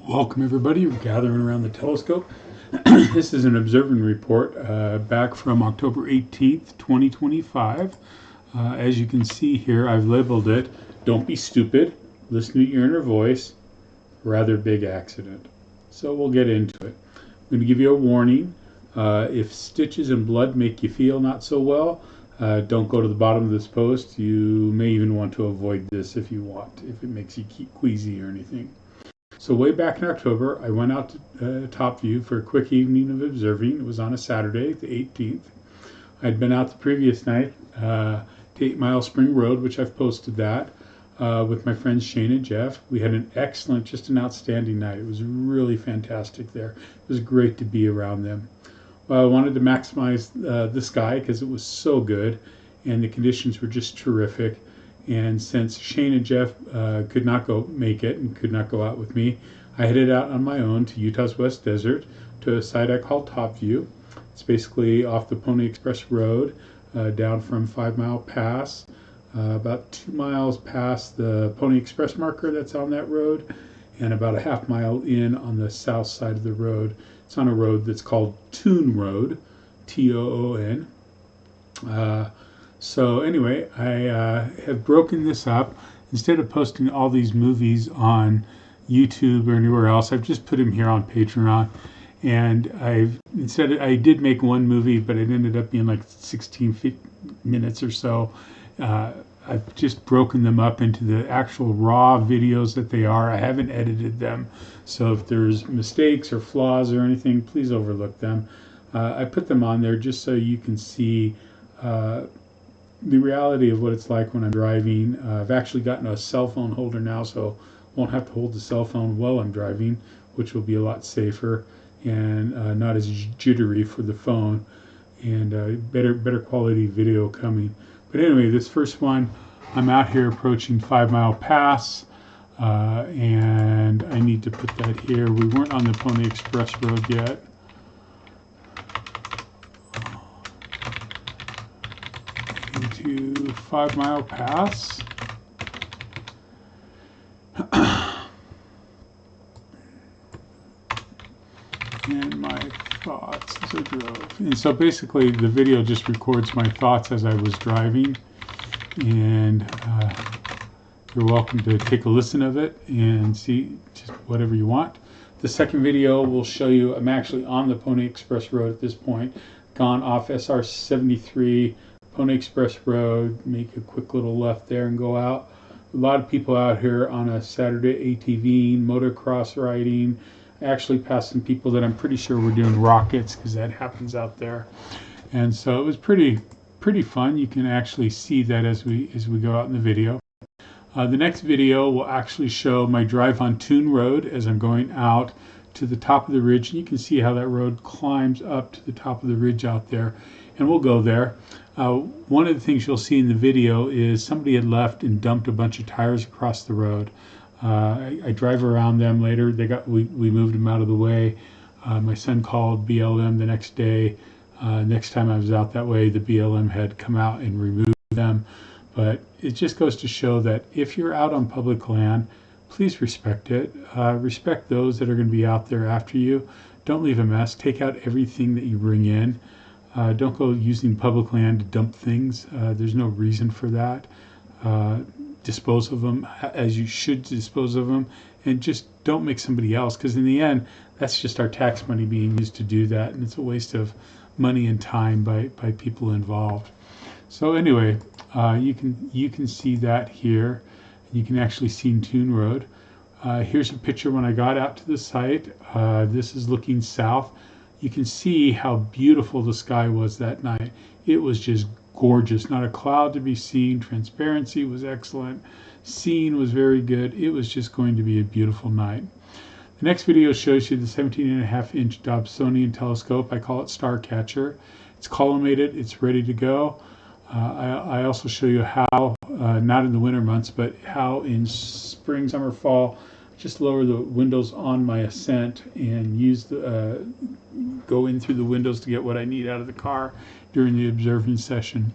Welcome everybody. We're gathering around the telescope. This is an observing report back from October 18th, 2025. As you can see here, I've labeled it, "Don't be stupid, listen to your inner voice, rather big accident." So we'll get into it. I'm going to give you a warning. If stitches and blood make you feel not so well, don't go to the bottom of this post. You may even want to avoid this if you want, if it makes you keep queasy or anything. So way back in October, I went out to Topview for a quick evening of observing. It was on a Saturday, the 18th. I'd been out the previous night to 8 Mile Spring Road, which I've posted that, with my friends Shane and Jeff. We had an excellent, just an outstanding night. It was really fantastic there. It was great to be around them. Well, I wanted to maximize the sky because it was so good and the conditions were just terrific. And since Shane and Jeff could not go make it and could not go out with me, I headed out on my own to Utah's West Desert to a site I call Topview. It's basically off the Pony Express Road, down from 5 Mile Pass, about 2 miles past the Pony Express marker that's on that road, and about a half mile in on the south side of the road. It's on a road that's called Toon Road, Toon. So anyway, I have broken this up. Instead of posting all these movies on YouTube or anywhere else, I've just put them here on Patreon. And I did make one movie, but it ended up being like 16 minutes or so. I've just broken them up into the actual raw videos that they are. I haven't edited them. So if there's mistakes or flaws or anything, please overlook them. I put them on there just so you can see the reality of what it's like when I'm driving. I've actually gotten a cell phone holder now, so I won't have to hold the cell phone while I'm driving, which will be a lot safer and not as jittery for the phone, and better quality video coming. But anyway, this first one, I'm out here approaching 5 Mile Pass, and I need to put that here. We weren't on the Pony Express Road yet. Into 5 Mile Pass. And my thoughts as I drove. And so basically the video just records my thoughts as I was driving, and you're welcome to take a listen of it and see just whatever you want. The second video will show you I'm actually on the Pony Express Road at this point, gone off SR 73 Pony Express Road, make a quick little left there and go out. A lot of people out here on a Saturday ATVing, motocross riding. I actually passed some people that I'm pretty sure were doing rockets, because that happens out there. And so it was pretty fun. You can actually see that as we go out in the video. The next video will actually show my drive on Toon Road as I'm going out to the top of the ridge, and you can see how that road climbs up to the top of the ridge out there, and we'll go there. One of the things you'll see in the video is somebody had left and dumped a bunch of tires across the road. I drive around them later. We moved them out of the way. My son called BLM the next day. Next time I was out that way, the BLM had come out and removed them. But it just goes to show that if you're out on public land, please respect it. Respect those that are going to be out there after you. Don't leave a mess. Take out everything that you bring in. Don't go using public land to dump things. There's no reason for that. Dispose of them as you should dispose of them, and just don't make somebody else, because in the end, that's just our tax money being used to do that, and it's a waste of money and time by people involved. So anyway, you can see that here. You can actually see Toon Road. Here's a picture when I got out to the site. This is looking south. You can see how beautiful the sky was that night. It was just gorgeous. Not a cloud to be seen. Transparency was excellent. Scene was very good. It was just going to be a beautiful night. The next video shows you the 17.5-inch Dobsonian telescope. I call it Starcatcher. It's collimated. It's ready to go. I also show you how, not in the winter months, but how in spring, summer, fall, just lower the windows on my Ascent and go in through the windows to get what I need out of the car during the observing session.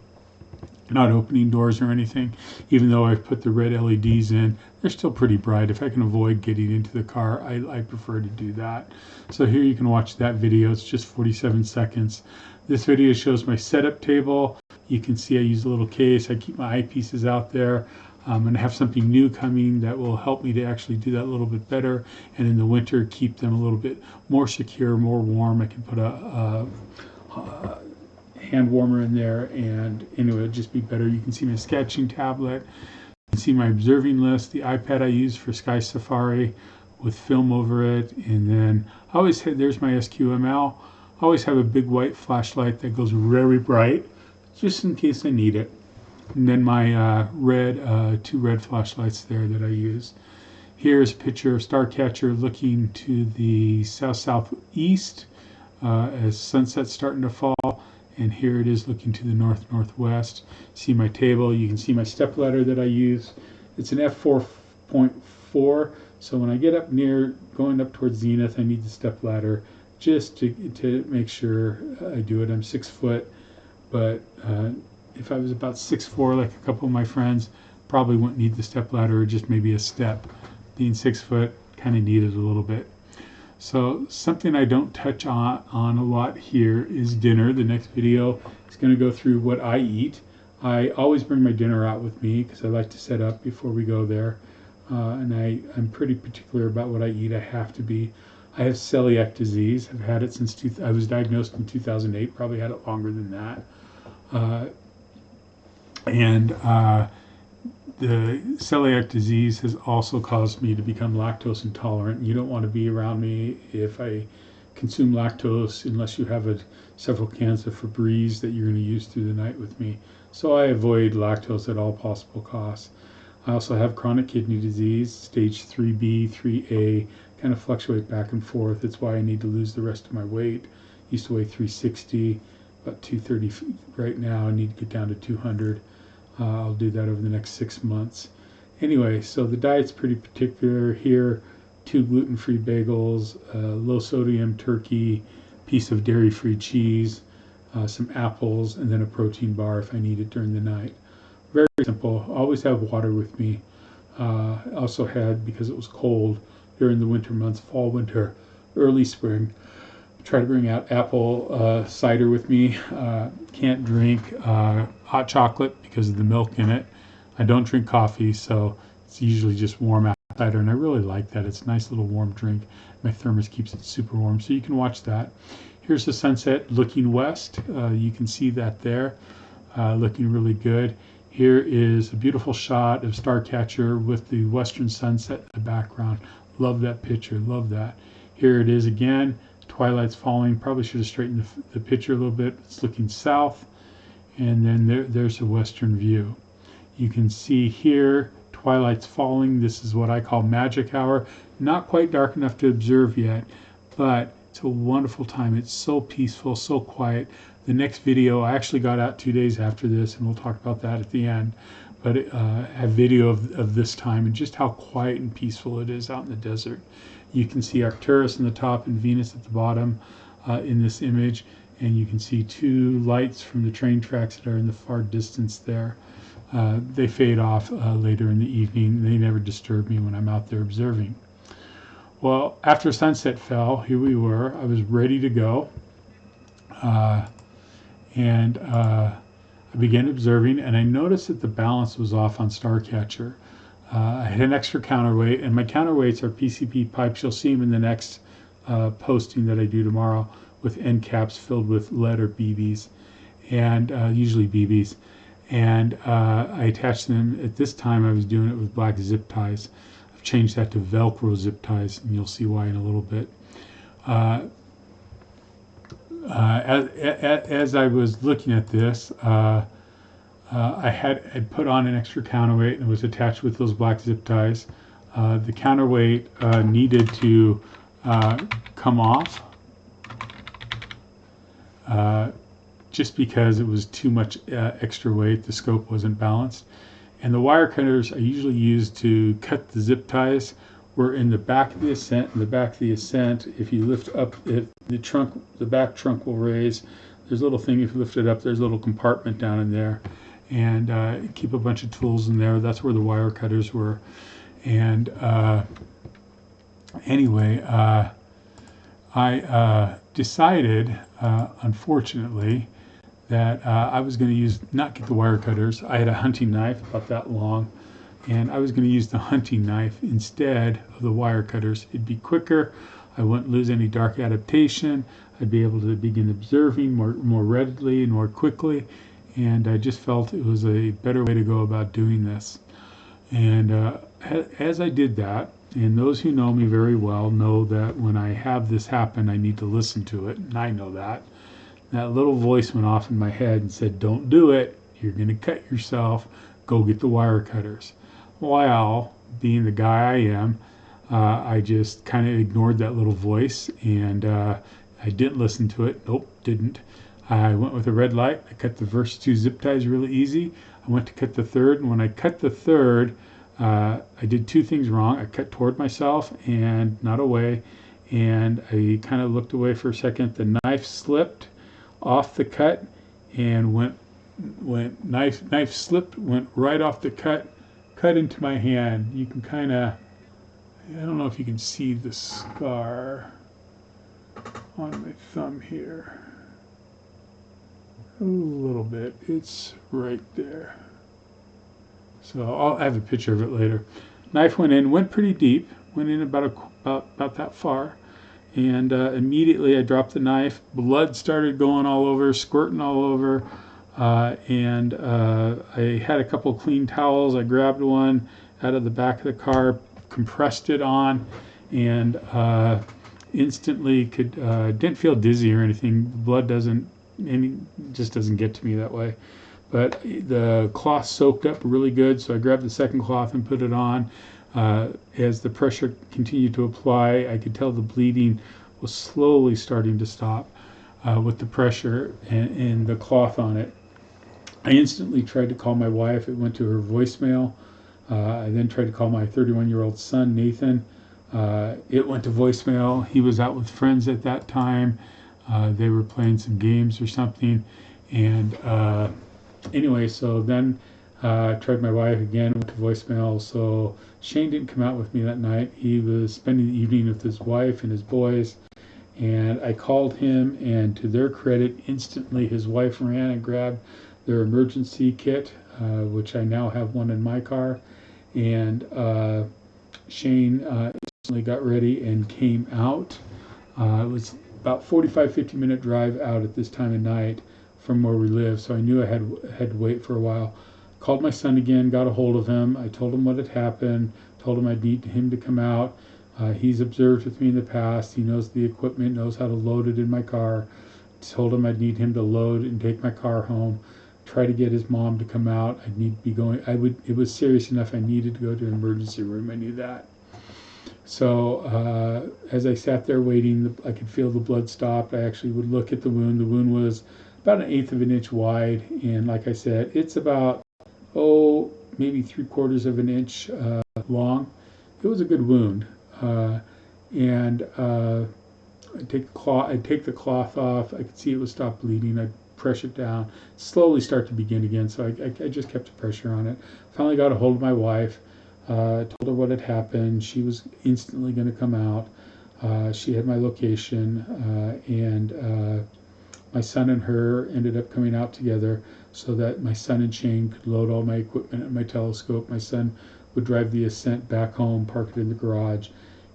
Not opening doors or anything, even though I've put the red LEDs in. they're still pretty bright. If I can avoid getting into the car, I prefer to do that. So here you can watch that video. It's just 47 seconds. This video shows my setup table. You can see I use a little case. I keep my eyepieces out there. I'm going to have something new coming that will help me to actually do that a little bit better. And in the winter, keep them a little bit more secure, more warm. I can put a hand warmer in there, and anyway, it'll just be better. You can see my sketching tablet. You can see my observing list, the iPad I use for Sky Safari with film over it, and then I always have, there's my SQML. I always have a big white flashlight that goes very bright, just in case I need it. And then my two red flashlights there that I use. Here's a picture of Starcatcher looking to the south-southeast as sunset's starting to fall. And here it is looking to the north-northwest. See my table. You can see my stepladder that I use. It's an f4.4, so when I get up near, going up towards zenith, I need the stepladder just to make sure I do it. I'm 6 foot, but if I was about 6'4", like a couple of my friends, probably wouldn't need the stepladder, or just maybe a step. Being 6 foot, kind of need it a little bit. So something I don't touch on a lot here is dinner. The next video is going to go through what I eat. I always bring my dinner out with me because I like to set up before we go there. And I'm pretty particular about what I eat. I have to be. I have celiac disease. I've had it since I was diagnosed in 2008. Probably had it longer than that. The celiac disease has also caused me to become lactose intolerant. You don't want to be around me if I consume lactose unless you have several cans of Febreze that you're going to use through the night with me. So I avoid lactose at all possible costs. I also have chronic kidney disease, stage 3B, 3A, kind of fluctuate back and forth. It's why I need to lose the rest of my weight. Used to weigh 360, about 230 right now. I need to get down to 200. I'll do that over the next 6 months. Anyway, so the diet's pretty particular here. 2 gluten-free bagels, low sodium turkey, piece of dairy-free cheese, some apples, and then a protein bar if I need it during the night. Very simple. Always have water with me. Also had, because it was cold during the winter months, fall, winter, early spring, try to bring out apple cider with me. Can't drink hot chocolate because of the milk in it. I don't drink coffee, so it's usually just warm apple cider, and I really like that. It's a nice little warm drink. My thermos keeps it super warm, so you can watch that. Here's the sunset looking west. You can see that there, looking really good. Here is a beautiful shot of Starcatcher with the western sunset in the background. Love that picture, love that. Here it is again. Twilight's falling. Probably should have straightened the picture a little bit. It's looking south, and then there's a western view. You can see here twilight's falling. This is what I call magic hour. Not quite dark enough to observe yet, but it's a wonderful time. It's so peaceful, so quiet. The next video I actually got out 2 days after this, and we'll talk about that at the end. But a video of this time and just how quiet and peaceful it is out in the desert. You can see Arcturus in the top and Venus at the bottom in this image, and you can see 2 lights from the train tracks that are in the far distance there. They fade off later in the evening. They never disturb me when I'm out there observing. Well, after sunset fell, here we were. I was ready to go, and I began observing, and I noticed that the balance was off on Starcatcher. I had an extra counterweight, and my counterweights are PCP pipes. You'll see them in the next posting that I do tomorrow, with end caps filled with lead or BBs, and usually BBs. And I attached them. At this time, I was doing it with black zip ties. I've changed that to Velcro zip ties, and you'll see why in a little bit. As I was looking at this, I had put on an extra counterweight and it was attached with those black zip ties. The counterweight needed to come off just because it was too much extra weight. The scope wasn't balanced. And the wire cutters I usually use to cut the zip ties were in the back of the Ascent. In the back of the Ascent, if you lift up the back trunk will raise. There's a little thing, if you lift it up, there's a little compartment down in there. And keep a bunch of tools in there. That's where the wire cutters were. And anyway, I decided, unfortunately, that I was going to not get the wire cutters. I had a hunting knife about that long, and I was going to use the hunting knife instead of the wire cutters. It'd be quicker. I wouldn't lose any dark adaptation. I'd be able to begin observing more readily and more quickly, and I just felt it was a better way to go about doing this. And as I did that, and those who know me very well know that when I have this happen, I need to listen to it, and I know that. That little voice went off in my head and said, "Don't do it. You're going to cut yourself. Go get the wire cutters." Well, being the guy I am, I just kind of ignored that little voice, and I didn't listen to it. Nope, didn't. I went with a red light. I cut the first 2 zip ties really easy. I went to cut the third, and when I cut the third, I did 2 things wrong. I cut toward myself and not away, and I kind of looked away for a second. The knife slipped off the cut and knife slipped, went right off the cut into my hand. You can kind of, I don't know if you can see the scar on my thumb here. A little bit. It's right there. So I'll have a picture of it later. Knife went pretty deep, went in about that far, and immediately I dropped the knife. Blood started going all over, squirting all over, and I had a couple clean towels. I grabbed one out of the back of the car, compressed it on, and instantly didn't feel dizzy or anything. Blood just doesn't get to me that way. But the cloth soaked up really good, so I grabbed the second cloth and put it on. As the pressure continued to apply, I could tell the bleeding was slowly starting to stop with the pressure and the cloth on it. I instantly tried to call my wife. It went to her voicemail. I then tried to call my 31-year-old son, Nathan. It went to voicemail. He was out with friends at that time. They were playing some games or something. And anyway, so then I tried my wife again, went to voicemail. So Shane didn't come out with me that night. He was spending the evening with his wife and his boys. And I called him, and to their credit, instantly his wife ran and grabbed their emergency kit, which I now have one in my car. And Shane instantly got ready and came out. It was about 50 minute drive out at this time of night from where we live, so I knew I had to wait for a while. Called my son again, got a hold of him. I told him what had happened, told him I'd need him to come out. He's observed with me in the past. He knows the equipment, knows how to load it in my car. Told him I'd need him to load and take my car home. Try to get his mom to come out. I'd need to be going. It was serious enough. I needed to go to an emergency room. I knew that. So as I sat there waiting, I could feel the blood stop. I actually would look at the wound. The wound was about 1/8 of an inch wide, and like I said, it's about maybe 3/4 of an inch long. It was a good wound, and I'd take the cloth off. I could see it would stop bleeding. I'd press it down, slowly start to begin again. So I just kept the pressure on it. Finally got a hold of my wife. Told her what had happened. She was instantly going to come out. She had my location, and my son and her ended up coming out together so that my son and Shane could load all my equipment and my telescope. My son would drive the Ascent back home, park it in the garage,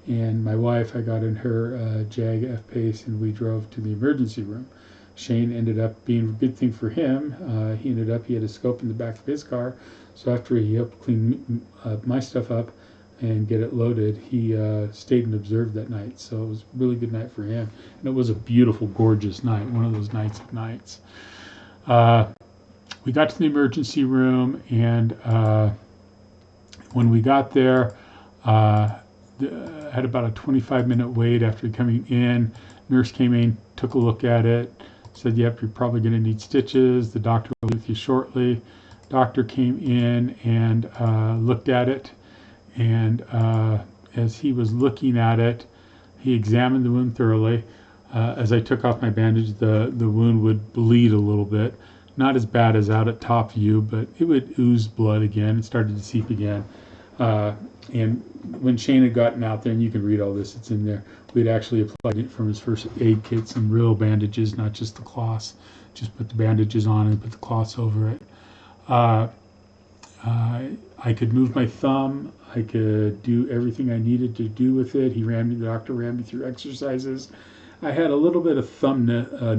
and my wife, I got in her Jag F-Pace, and we drove to the emergency room. Shane ended up being a good thing for him. He had a scope in the back of his car, so after he helped clean my stuff up and get it loaded, he stayed and observed that night. So it was a really good night for him, and it was a beautiful, gorgeous night, one of those nights of nights. We got to the emergency room, and when we got there, had about a 25-minute wait after coming in. Nurse came in, took a look at it, said, "Yep, you're probably going to need stitches. The doctor will be with you shortly." Doctor came in and looked at it, and as he was looking at it, he examined the wound thoroughly. As I took off my bandage, the wound would bleed a little bit. Not as bad as out at top view, but it would ooze blood again. It started to seep again. And when Shane had gotten out there, and you can read all this, it's in there, we'd actually applied it from his first aid kit, some real bandages, not just the cloths. Just put the bandages on and put the cloths over it. Uh, I could move my thumb. I could do everything I needed to do with it. The doctor ran me through exercises. I had a little bit of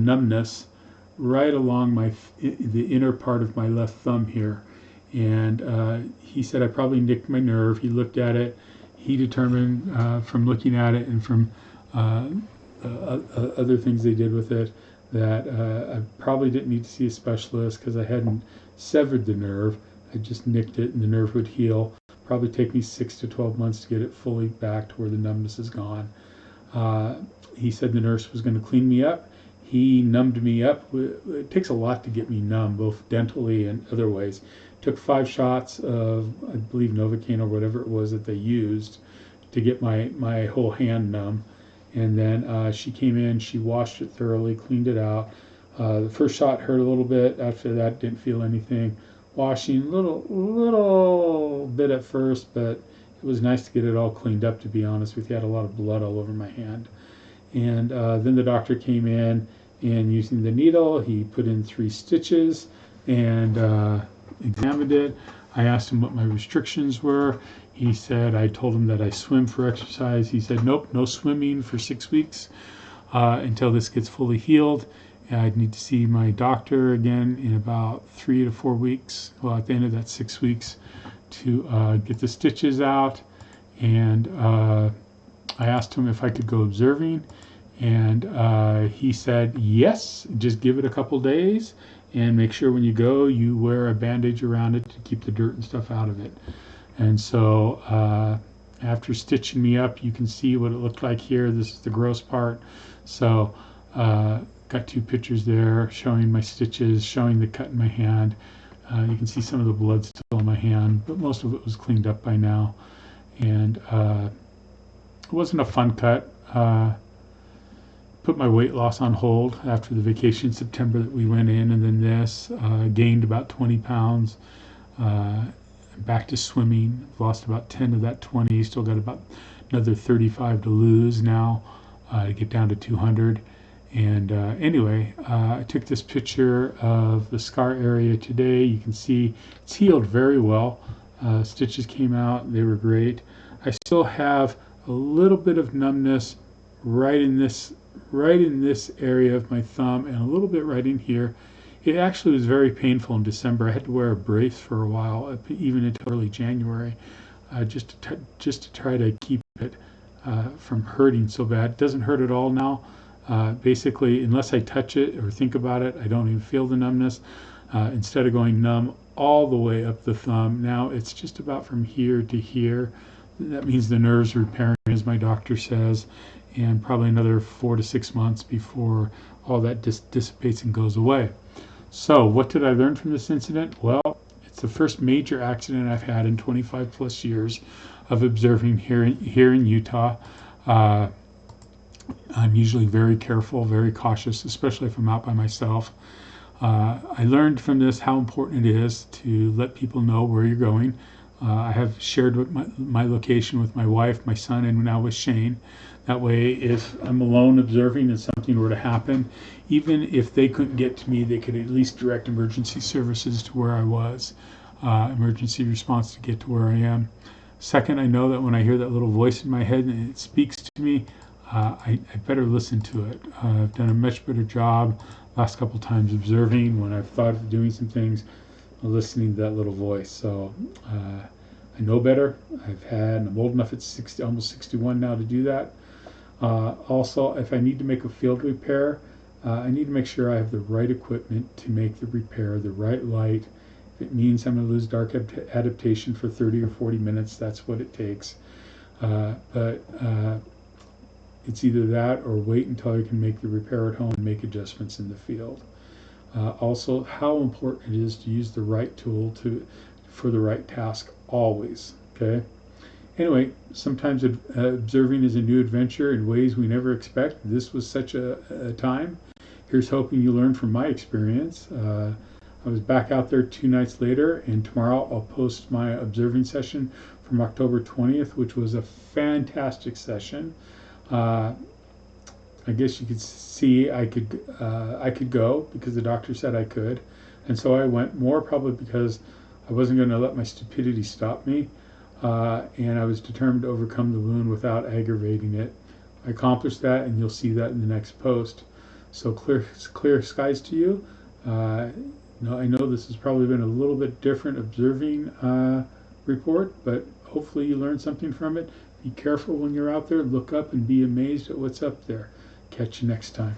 numbness right along the inner part of my left thumb here. And he said I probably nicked my nerve. He looked at it. He determined from looking at it and from other things they did with it that I probably didn't need to see a specialist because I hadn't severed the nerve. I just nicked it and the nerve would heal. Probably take me 6 to 12 months to get it fully back to where the numbness is gone. He said the nurse was going to clean me up. He numbed me up. It takes a lot to get me numb, both dentally and other ways. Took 5 shots of, I believe, Novocaine or whatever it was that they used to get my whole hand numb. And then she came in, she washed it thoroughly, cleaned it out. The first shot hurt a little bit. After that, didn't feel anything. Washing, little bit at first, but it was nice to get it all cleaned up, to be honest with you. I had a lot of blood all over my hand. And then the doctor came in, and using the needle, he put in 3 stitches and examined it. I asked him what my restrictions were. He said, I told him that I swim for exercise. He said, nope, no swimming for 6 weeks until this gets fully healed. I'd need to see my doctor again in about 3 to 4 weeks. Well, at the end of that 6 weeks to get the stitches out. And I asked him if I could go observing. And he said, yes, just give it a couple days and make sure when you go, you wear a bandage around it to keep the dirt and stuff out of it. And so after stitching me up, you can see what it looked like here. This is the gross part. So got 2 pictures there showing my stitches, showing the cut in my hand. You can see some of the blood still in my hand, but most of it was cleaned up by now. And it wasn't a fun cut. Put my weight loss on hold after the vacation in September that we went in, and then this. Gained about 20 pounds. Back to swimming. Lost about 10 of that 20. Still got about another 35 to lose now to get down to 200. And anyway, I took this picture of the scar area today. You can see it's healed very well. Stitches came out. They were great. I still have a little bit of numbness right in this area of my thumb and a little bit right in here. It actually was very painful in December. I had to wear a brace for a while, even until early January, just to try to keep it from hurting so bad. It doesn't hurt at all now. Basically, unless I touch it or think about it, I don't even feel the numbness. Instead of going numb all the way up the thumb, now it's just about from here to here. That means the nerve's repairing, as my doctor says, and probably another 4 to 6 months before all that dissipates and goes away. So what did I learn from this incident? Well, it's the first major accident I've had in 25 plus years of observing here in Utah. I'm usually very careful, very cautious, especially if I'm out by myself. I learned from this how important it is to let people know where you're going. I have shared my location with my wife, my son, and now with Shane. That way, if I'm alone observing and something were to happen, even if they couldn't get to me, they could at least direct emergency services to where I was, emergency response to get to where I am. Second, I know that when I hear that little voice in my head and it speaks to me, I better listen to it. I've done a much better job last couple times observing when I've thought of doing some things, listening to that little voice. So I know better. I'm old enough at 60, almost 61 now to do that. Also, if I need to make a field repair, I need to make sure I have the right equipment to make the repair, the right light. If it means I'm going to lose dark adaptation for 30 or 40 minutes, that's what it takes. But it's either that or wait until I can make the repair at home and make adjustments in the field. Also, how important it is to use the right tool for the right task always. Okay. Anyway, sometimes observing is a new adventure in ways we never expect. This was such a time. Here's hoping you learn from my experience. I was back out there 2 nights later, and tomorrow I'll post my observing session from October 20th, which was a fantastic session. I guess you could see I could go because the doctor said I could, and so I went, more probably because I wasn't going to let my stupidity stop me, and I was determined to overcome the wound without aggravating it. I accomplished that, and you'll see that in the next post. So clear skies to you. No, I know this has probably been a little bit different observing report, but hopefully you learned something from it. Be careful when you're out there. Look up and be amazed at what's up there. Catch you next time.